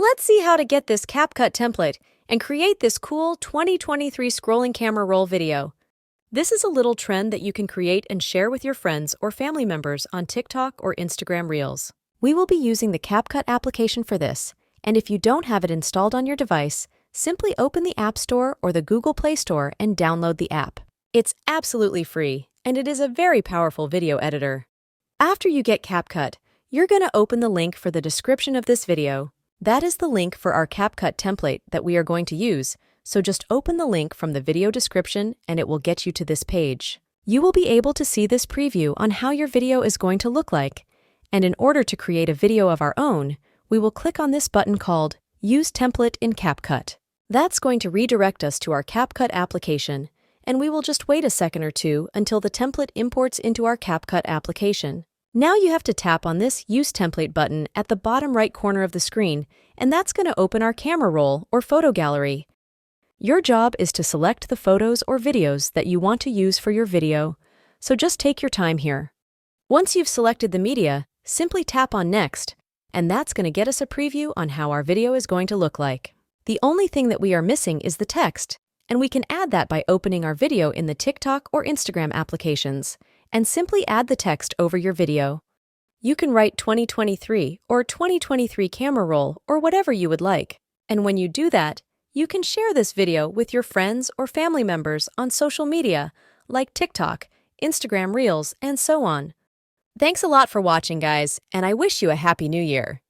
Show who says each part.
Speaker 1: Let's see how to get this CapCut template and create this cool 2023 scrolling camera roll video. This is a little trend that you can create and share with your friends or family members on TikTok or Instagram Reels. We will be using the CapCut application for this, and if you don't have it installed on your device, simply open the App Store or the Google Play Store and download the app. It's absolutely free, and it is a very powerful video editor. After you get CapCut, you're going to open the link for the description of this video. That is the link for our CapCut template that we are going to use, so just open the link from the video description and it will get you to this page. You will be able to see this preview on how your video is going to look like, and in order to create a video of our own, we will click on this button called Use Template in CapCut. That's going to redirect us to our CapCut application, and we will just wait a second or two until the template imports into our CapCut application. Now you have to tap on this Use Template button at the bottom right corner of the screen, and that's going to open our camera roll or photo gallery. Your job is to select the photos or videos that you want to use for your video, so just take your time here. Once you've selected the media, simply tap on Next, and that's going to get us a preview on how our video is going to look like. The only thing that we are missing is the text, and we can add that by opening our video in the TikTok or Instagram applications, and simply add the text over your video. You can write 2023 or 2023 camera roll or whatever you would like, and when you do that, you can share this video with your friends or family members on social media like TikTok, Instagram Reels, and so on. Thanks a lot for watching, guys, and I wish you a Happy New Year.